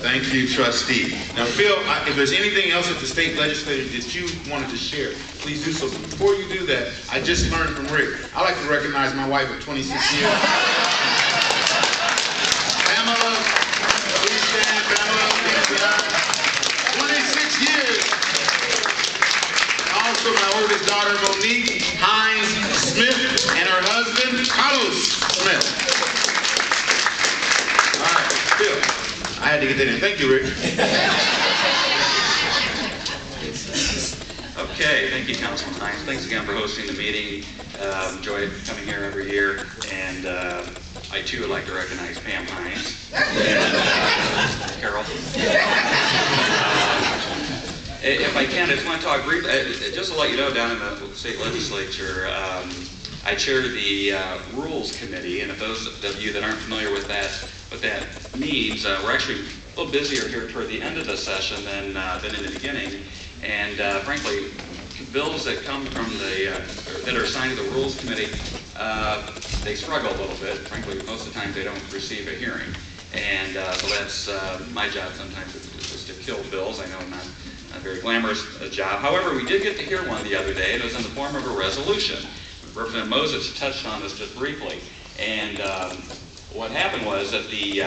Thank you, trustee. Now, Phil, if there's anything else at the state legislature that you wanted to share, please do so. But before you do that, I just learned from Rick. I'd like to recognize my wife of 26 years. Pamela, please stand, Pamela. 26 years. Also, my oldest daughter, Monique Hines Smith, and her husband, Carlos Smith. All right, Phil, I had to get that in. Thank you, Rick. Okay, thank you, Councilman Hines. Thanks again for hosting the meeting. Enjoy coming here every year. And I, too, would like to recognize Pam Hines and Carol. If I can, I just want to talk briefly, just to let you know, down in the state legislature, I chair the Rules Committee, and if those of you that aren't familiar with that, what that means, we're actually a little busier here toward the end of the session than in the beginning, and frankly, bills that come from the, that are assigned to the Rules Committee, they struggle a little bit. Frankly, most of the time they don't receive a hearing, and so that's my job sometimes is to kill bills. I know I'm not a very glamorous job. However, we did get to hear one the other day. It was in the form of a resolution. Representative Moses touched on this just briefly, and what happened was that he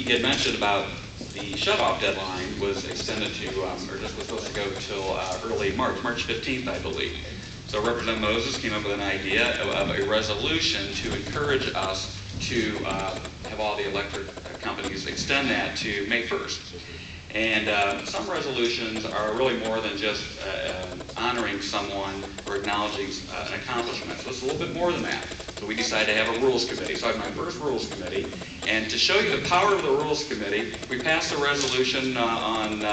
had mentioned about the shut-off deadline was extended to, or just was supposed to go till early March 15th, I believe. So Representative Moses came up with an idea of a resolution to encourage us to have all the electric companies extend that to May 1st. And some resolutions are really more than just honoring someone or acknowledging an accomplishment. So it's a little bit more than that. So we decided to have a Rules Committee. So I have my first Rules Committee. And to show you the power of the Rules Committee, we passed a resolution on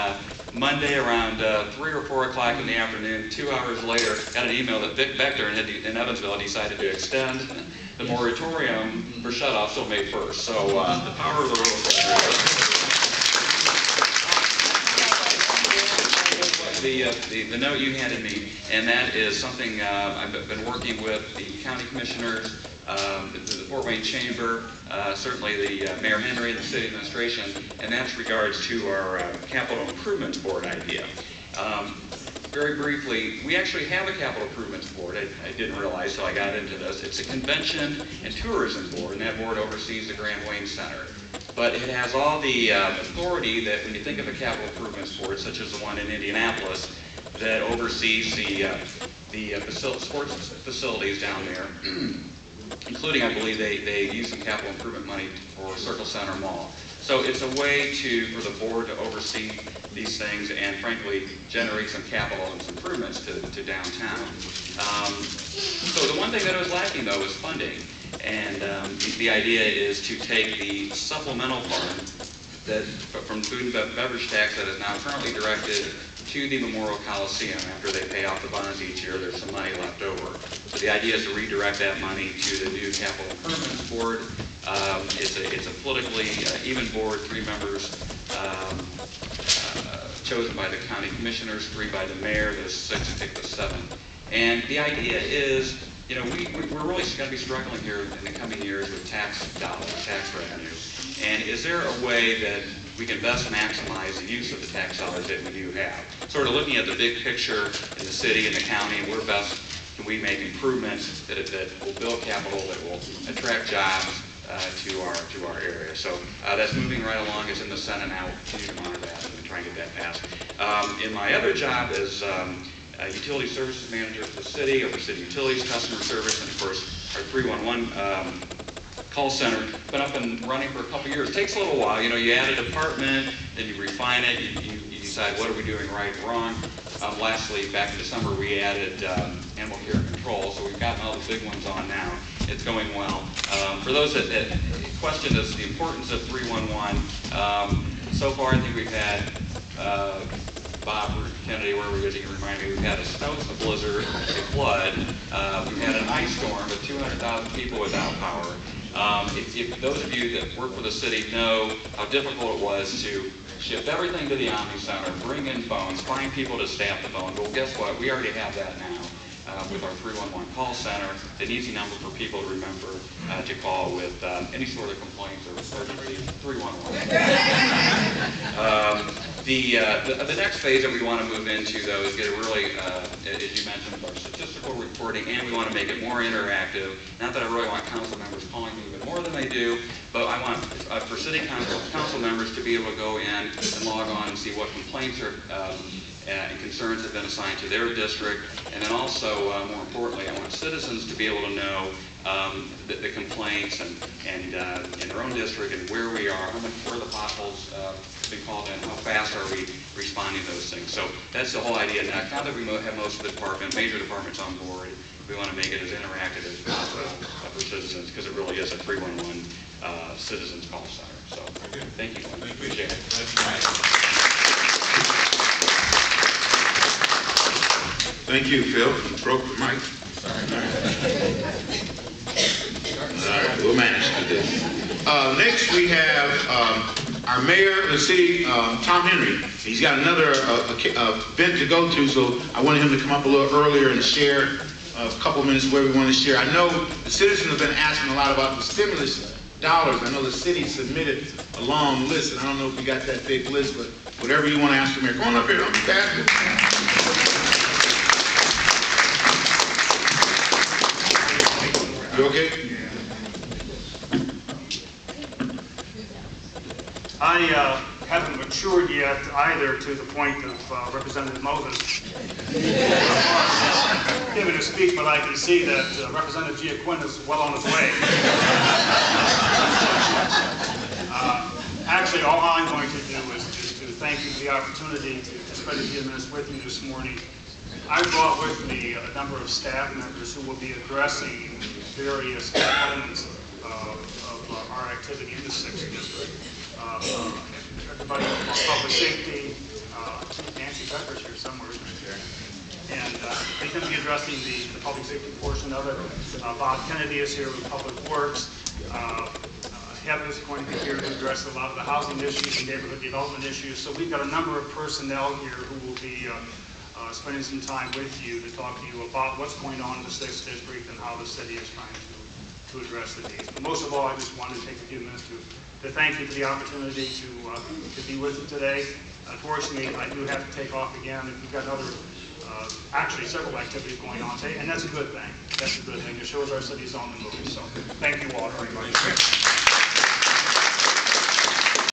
Monday around 3 or 4 o'clock in the afternoon. 2 hours later, got an email that Vic Bechter in Evansville decided to extend the moratorium for shut-off till May 1st. So the power of the Rules Committee. The note you handed me, and that is something I've been working with the county commissioners, the Fort Wayne Chamber, certainly the Mayor Henry and the city administration, and that's regards to our Capital Improvements Board idea. Very briefly, we actually have a Capital Improvements Board. I didn't realize till I got into this. It's a convention and tourism board, and that board oversees the Grand Wayne Center. But it has all the authority that when you think of a capital improvements board, such as the one in Indianapolis, that oversees the sports facilities down there, including, I believe, they use some capital improvement money for Circle Center Mall. So it's a way for the board to oversee these things and, frankly, generate some capital and some improvements to downtown. So the one thing that was lacking, though, was funding. And the idea is to take the supplemental fund that from food and beverage tax that is now currently directed to the Memorial Coliseum. After they pay off the bonds each year, there's some money left over. So the idea is to redirect that money to the new Capital Improvements Board. It's a politically even board, 3 members chosen by the county commissioners, 3 by the mayor, there's 6 to pick the 7th. And the idea is, you know, we're really going to be struggling here in the coming years with tax dollars, tax revenue. And is there a way that we can best maximize the use of the tax dollars that we do have? Sort of looking at the big picture in the city and the county, and where best can we make improvements that will build capital, that will attract jobs to our area. So that's moving right along. It's in the Senate now. We'll continue to monitor that and try and get that passed. In my other job as utility services manager for the city, over city utilities, customer service, and of course our 311 call center. Been up and running for a couple years. It takes a little while. You know, you add a department, then you refine it, you decide what are we doing right and wrong. Lastly, back in December, we added animal care control, so we've gotten all the big ones on now. It's going well. For those that question us the importance of 311, so far I think we've had Bob or Kennedy, wherever he is, you can remind me, we've had a snow, a blizzard, a flood. We've had an ice storm with 200,000 people without power. If those of you that work for the city know how difficult it was to shift everything to the Omni Center, bring in phones, find people to staff the phone, well, guess what? We already have that now. with our 311 call center. It's an easy number for people to remember to call with any sort of complaints or emergency, 311. The next phase that we want to move into, though, is get a really, as you mentioned, our statistical reporting, and we want to make it more interactive. Not that I really want council members calling me even more than they do, but I want for city council members to be able to go in and log on and see what complaints are and concerns have been assigned to their district. And then also, more importantly, I want citizens to be able to know the complaints and in their own district and where we are, where the potholes have been called in, how fast are we responding to those things. So that's the whole idea. Now that we have most of the major departments on board, we want to make it as interactive as possible for citizens, because it really is a 311 citizens call center. So thank you. I appreciate it. Thank you, Phil. You broke the mic. Sorry. All right, we'll manage to do this. Next, we have our mayor of the city, Tom Henry. He's got another event to go to, so I wanted him to come up a little earlier and share a couple minutes where we want to share. I know the citizens have been asking a lot about the stimulus dollars. I know the city submitted a long list, and I don't know if we got that big list, but whatever you want to ask the mayor, come on up here, don't be bashful. You okay? I haven't matured yet either to the point of Representative Moses giving a speech, but I can see that Representative GiaQuinta is well on his way. Actually, all I'm going to do is to thank you for the opportunity to spend a few minutes with you this morning. I brought with me a number of staff members who will be addressing various elements of our activity in the 6th District. Everybody from public safety, Nancy Becker's here somewhere, isn't she? And they're going to be addressing the public safety portion of it. Bob Kennedy is here with Public Works. Heather is going to be here to address a lot of the housing issues and neighborhood development issues. So we've got a number of personnel here who will be spending some time with you to talk to you about what's going on in the 6th District and how the city is trying to address the needs. But most of all, I just wanted to take a few minutes to thank you for the opportunity to be with you today. Unfortunately, I do have to take off again. We've got other, actually several activities going on today, and that's a good thing. That's a good thing. It shows our city's on the move. So thank you all very much.